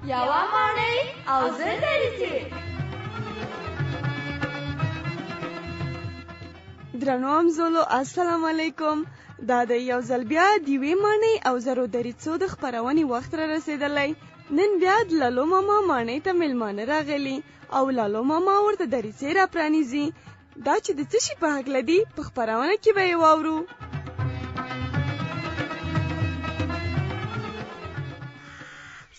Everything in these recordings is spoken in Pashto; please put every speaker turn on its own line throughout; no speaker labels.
یوه ماڼۍ او زر دریڅې.
درنو همزولو السلام علیکم. دا د یو ځل بیا د یوې ماڼۍ او زرو دریڅو د خپرونې وخت را رسېدلی. نن بیا د لالو ماما ماڼۍ ته میلمانه راغلي او لالو ماما ورته دریڅې را پرانیزي. دا چې د څه شي په هکله دي په خپرونه کې به یې واورو.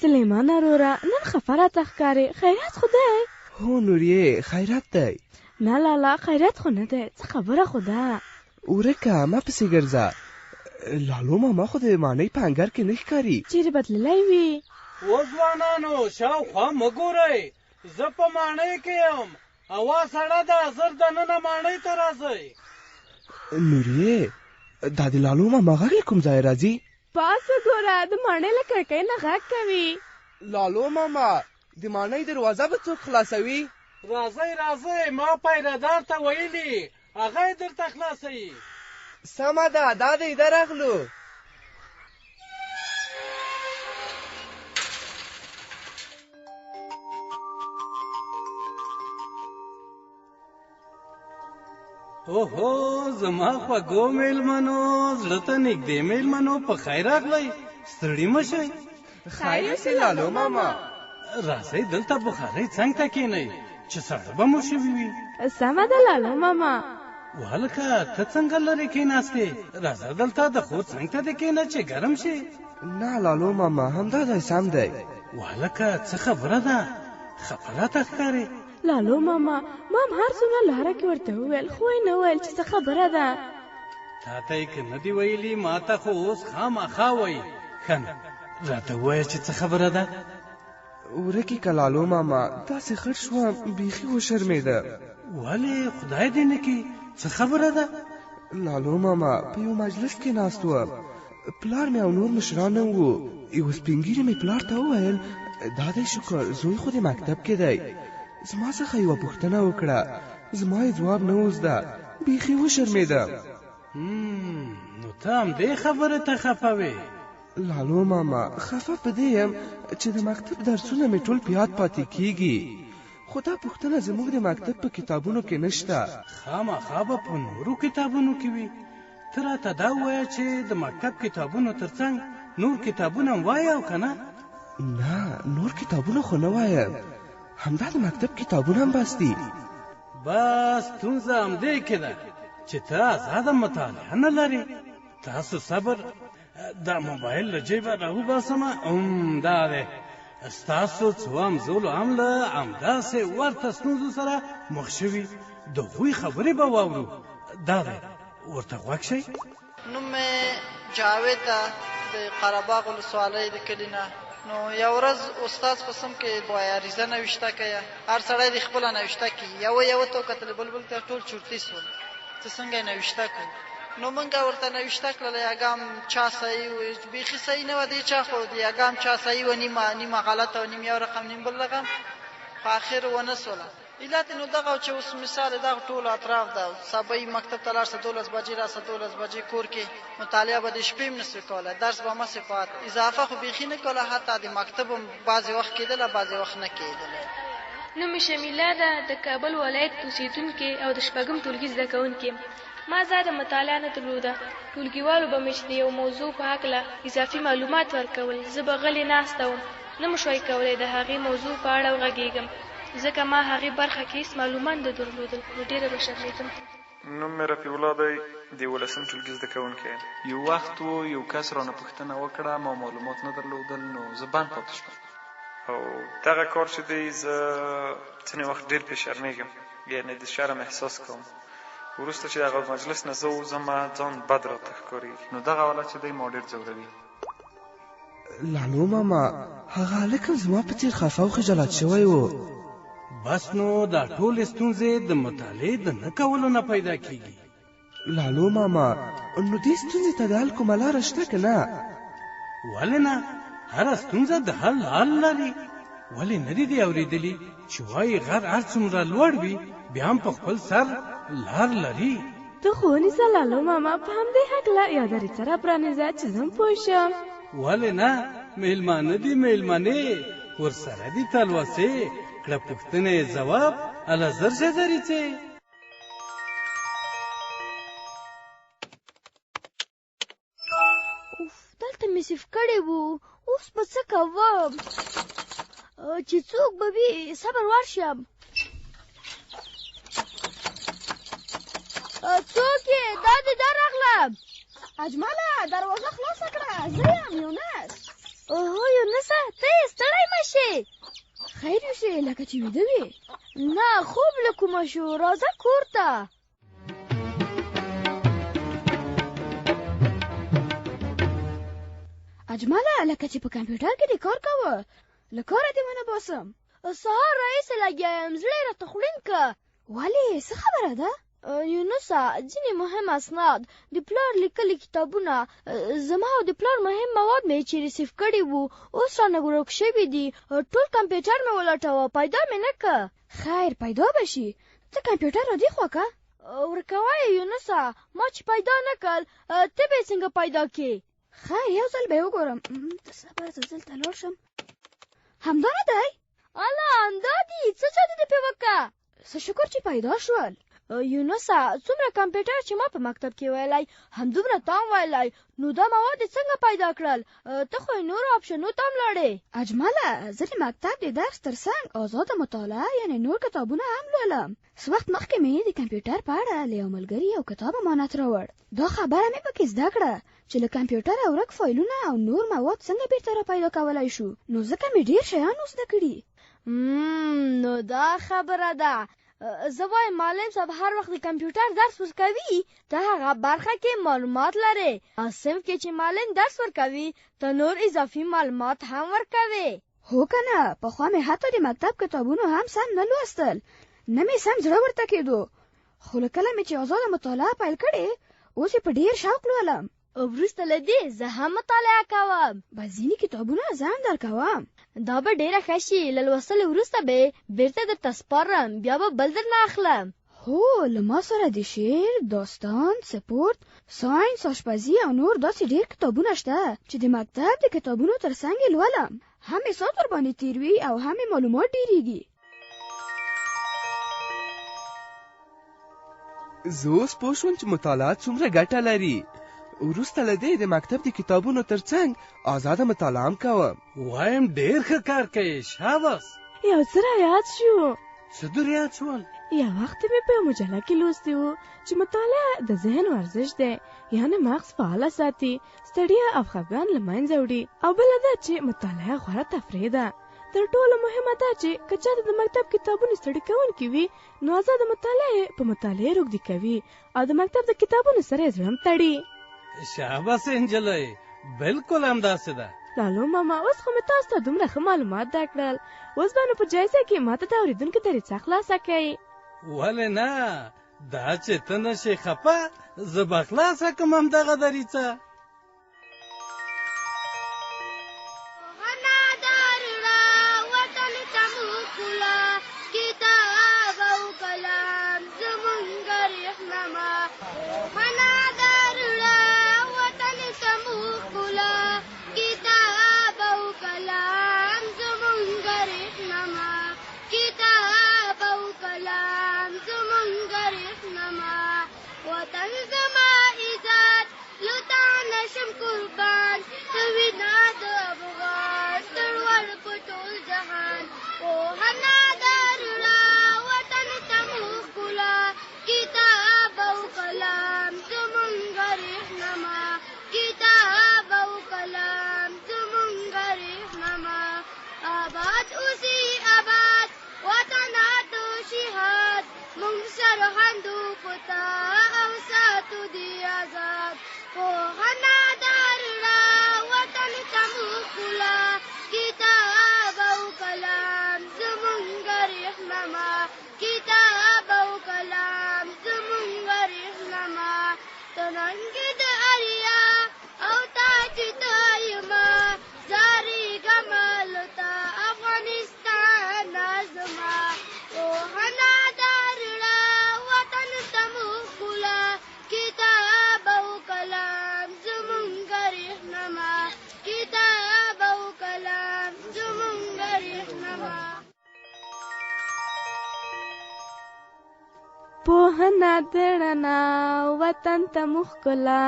سلیمان اروره نن خفه راته ښکارې. خیرات خو دی؟
هو نوریې خیرات دی.
نه لالا خیرات خو نه دی، څه خبره خو ده.
ورکه ما پسې ګرځه. لالو ماما خو د ماڼۍ په انګړ کې نه ښکاري.
چیرې بدللی وي؟
وځوانانو شاوخوا مه ګورئ، زه په ماڼۍ کې یم. هوا سړه ده، زر دننه ماڼۍ ته راځئ.
نوریې دا د لالو ماما غږ له کوم ځای راځي؟
پاس وګوره د ماڼۍ له کړکۍ نه غږ کوي.
لالو ماما د ماڼۍ دروازه به څوک خلاصوي؟
راځئ راځئ، ما پیردار ته ویلي هغه یې درته خلاصوي.
سمه ده دا دی درغلو.
اوهو زما خوږو میلمنو، زړه ته نږدې میلمنو، په خیر راغلئ. ستړي مه شئ.
خیر یوسې لالو ماما.
راځئ دلته بخارۍ څنګ ته کښېنئ چې ساړه به مو شوي وي.
سمه ده لالو ماما.
وهلکه ته څنګه لرې کښېناستې؟ راځه دلته د خور څنګ ته دې کښېنه چې ګرم شي.
نه لالو ماما همدا دی سم دی.
وهلکه څه خبره ده؟ خفه راته ښکارې.
لالو ماما ما هم هر څومره لاره کې ورته وویل خو یې نه ویل چې څه خبره ده.
تا ته یې که نه دي ویلي ما ته خو اوس خامخا وایي. ښه نو راته ووایه چې څه خبره ده.
ورکې که لالو ماما داسې خټ شوم بیخي وشرمېده.
ولې خدای دې نه کړي، څه خبره ده؟
لالو ماما په یو مجلس کې ناست وم، پلار مې او نور مشران هم وو. یو سپین ږیري مې پلار ته وویل دا دی شکر زوی خو د مکتب کې دی. زما څخه یوه پوښتنه وکړه، زما یې ځواب نه و زده، بیخي وشرمېدم.
نو ته همدې خبرې ته خفه وې؟
لالو ماما خفه په دې یم چې د مکتب درسونه مې ټول په یاد پاتې کیږي، خو دا پوښتنه زموږ د مکتب په کتابونو کې نشته.
خامخا به په نورو کتابونو کې وي. ته راته دا ووایه چې د مکتب کتابونو ترڅنګ نور کتابونه هم وایه او که نه؟
نه نور کتابونه خو نه وایم، همدا د مکتب کتابونه هم بس دي.
بس ستونزه همدې کې ده چې ته ازاده مطالعه نه لرې. تاسو صبر، دا موبایل له جیبه راوباسمه. دا دی ستاسو څو همزولو هم له همداسې ورته ستونزو سره مخ شوي، د هغوی خبرې به واورو. دا دی ورته غوږ شئ.
نوم مې جاوید ده، د قرهباغ ولسوالۍ د کلي نه. نو یو ورځ استاد په سم کې عریضه نوشته کوي، هر سړی د خپله نوشته کوي. یوه ته وکتل بل ته ټول چورتي شول، ته څنګه یې نوشته کوو؟ نو موږ ورته نوشته کړله یګام چا صحیح و، بیخي صحیح نه وه دې چا، خو د یګام چا صحیح و، نیمه غلطه و، نیم یو رقم نیم بل رقم، په اخر ونه سوله. علت نو دغه چې اوس مثال دغه ټول اطراف ده، سبا یې مکتب ته لاړ شه 12 بجې راسه 12 بجې کور کې مطالعه به د شپې هم نسوې کولی، درس به مسې پات اضافه خو بیخي نه کوله، حتی د مکتب هم بعضې وخت کېدله بعضې وخت نه کېدله.
نوم مې شمیله ده، د کابل ولایت اوسېدونکې او د 8م ټولګي زده کوونکې. ما زیاته مطالعه نه درلوده. ټولګیوالو به مې چې د یو موضوع په هکله اضافي معلومات ورکول، زه به غلې ناسته وم، نه مو شوی کولی د هغې موضوع په اړه وغږېږم، ځکه ما هغې برخه کې هېڅ معلومات نه درلودل، نو ډېره به شرمېدم.
نوم مې رفیع الله دی، د 11م ټولګي زده کوونکی. یو وخت و یو کس رانه پوښتنه وکړه، ما معلومات نه درلودل، نو زه بند پاتې شوم. او دغه کار چې دی زه ځینې وخت ډېر پرې شرمېږم، یعنې د شرم احساس کوم. وروسته چې دغه مجلس نه زه وځم ځان بد راته ښکارېږي، نو دغه حالت چې دی ما ډېر ځوروي.
لالو ماما هغه هلک هم زما په څېر خفه او خجالت شوی و.
بس نو دا ټولې ستونزې د مطالعې د نه کولو نه پیدا کېږي.
لالو ماما نو دې ستونزې ته د حل کومه لاره شته که نه؟
ولې نه، هره ستونزه د حل لار لري. ولې نه دي اورېدلي چې وایي غر هر څومره لوړ وي بیا هم په خپل سر لار لري.
ته خو ونیسه لالو ماما، په همدې هکله یو دریڅه را پرانیزه چې زه هم پوه شم.
ولې نه، میلمانه دي میلمنې، ورسره دي تلوسې کړه پوښتنې ځواب اله زر شه درېڅې
دلته مې سیف کړی وو اوس به څه کوم چې څوک به وي صبر ورشم څوک یې دا دې درغلم
اجمله دروازه خلاصه کړه زه یم یونس
اوهو یونسه ته یې ستړی مه شې
خیر یوسې لکه چې ویده وې
نه خوب له کومه شو راځه کور ته
اجمله لکه چې په کمپیوټر کې دې کار کوه له کاره دې ونه باسم
سهار راهیسې لګیا یم زړه یې راته خوړین که
ولې څه خبره ده
یونسه ځینې مهم اسناد د پلار لیکلي کتابونه زما او د پلار مهم مواد مې چې ریسیف کړي وو اوس رانه ورک شوي دي ټول کمپیوټر مې ولټوه پیدا مې نه که
خیر پیدا به شي ته کمپیوټر را دې خوا که
ورکوه یې یونسه ما چې پیدا نه کړ ته به یې څنګه پیدا کې
خیر یو ځل به یې وګورم ته صبر زه دلته لاړ شم همدا نه دی
اله همدا دي څه چا دې پې وکړه
څه شکر چې پیدا شول
یونسه څومره کمپیوټر چې ما په مکتب کې ویلی همدومره تام ویلی نو دا مواد دې څنګه پیدا کړل ته خو یې نورو آپشنو ته هم لاړې
اجمله زه د مکتب د درس تر څنګ ازاده مطالعه یعنې نور کتابونه هم لولم څه وخت مخکې مې د کمپیوټر په اړه له یو ملګري یو کتاب امانت راوړ دا خبره مې پکې زده کړه چې له کمپیوټره ورک فایلونه او نور مواد څنګه بیرته را پیدا کولی شو نو ځکه مې ډېر شیان زده کړي
نو دا خبره ده زه وایم معلم صاحب هر وخت د کمپیوټر درس ورکوي ته هغه برخه کې معلومات لرې او صنف کې چې معلم درس ورکوي ته نور اضافي معلومات هم ورکوي
هو که نه پخوا مې حتی د مکتب کتابونو هم سم نه لوستل نه مې سم زړه ورته کېدو خو له کله مې چې ازاده مطالعه پیل کړې اوس یې په ډېر شوق لولم
وروسته له دې زه هم مطالعه کوم
به ځینې کتابونه زه هم درکوم
دا به ډېره ښه شي له لوستلو وروسته به بیرته درته سپارم بیا به بل درنه اخلم
هو له ما سره د شعر داستان سپورت ساینس آشپزي او نور داسې ډېر کتابونه شته چې د مکتب د کتابونو تر څنګ یې لولم هم یې ساعت ورباندې تېر وي او هم یې معلومات ډېرېږي
زه اوس پوه شوم چې مطالعه څومره ګټه لري وروسته له دې د مکتب د کتابونو تر څنګ ازاده مطالعه هم کوم
وایم ډېر ښه کار کوې شاباس
یو څه رایاد شو
څه در یاد شول
یو وخت مې په مجله کې لوستي وو چې مطالعه د ذهن ورزش دی یعنې مغز فعاله ساتي ستړیا او خفګان له منځه وړي او بله دا چې مطالعه غوره تفریح ده تر ټولو مهمه دا چې که چاته د مکتب کتابونه ستړي کوونکي وي نو ازاده مطالعه په مطالعې روږدي کوي او د مکتب د کتابونو سره یې زړه هم تړي
شاباس انجلۍ بالکل همداسې ده
لالو ماما اوس خو مې تاسو ته دومره ښه معلومات دا کړل اوس به نو په جایزه کې ماته د اورېدونکو دریڅه خلاصه کوي
ولې نه دا چې ته نشې خفه زه به خلاصه کړم همدغه دریڅه
وطن زما عزت لطان
پوهنه د رڼا وطن ته مو ښکلا.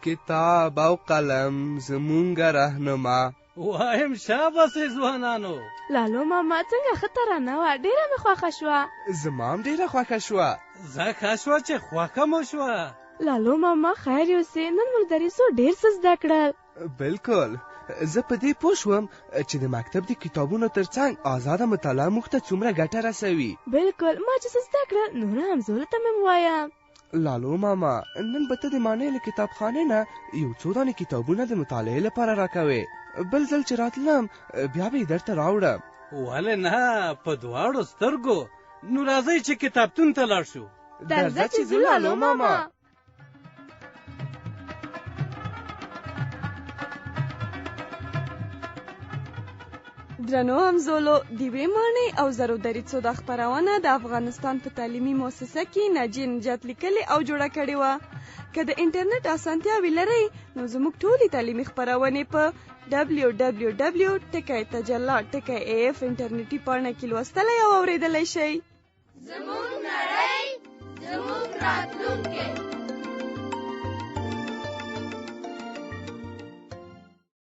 کتاب او قلم زمونږ رهنما.
وایم شاباسې ځوانانو.
لالو ماما څنګه ښه ترانه وه، ډېره مې خوښه شوه.
زما هم ډېره خوښه شوه.
زه ښه شوه چې خوښه مو شوه.
لالو ماما خیر یوسې، نن مو دریسو ډېر څه زده کړل.
بالکل، زه په دې پوه شوم چې د مکتب د کتابونو ترڅنګ آزاده مطالعه موږ ته څومره ګټه رسوي.
بالکل، ما چې څه زده کړل نوره همزولو ته مې ووایم.
لالو ماما، نن به ته د ماڼۍ له کتابخانې نه یو څو دانې کتابونه د مطالعې لپاره راکوې. بل ځل چې راتلم بیا به یې درته راوړم.
ولې نه، په دواړو سترګو. نو راځئ چې کتابتون ته لاړ شو.
درځه چې ځو لالو ماما.
درنو همزولو، د یوې ماڼۍ او زرو دریڅو دا خپرونه د افغانستان په تعلیمي مؤسسه کې ناجیه نجات لیکلې او جوړه کړې وه. که د انټرنیټ اسانتیاوې لرئ نو زموږ ټولې تعلیمي خپرونې په www.tajalla.af انټرنیټي پاڼه کې لوستلی او اورېدلی شئ.
زموږ نړۍ، زموږ راتلونکی.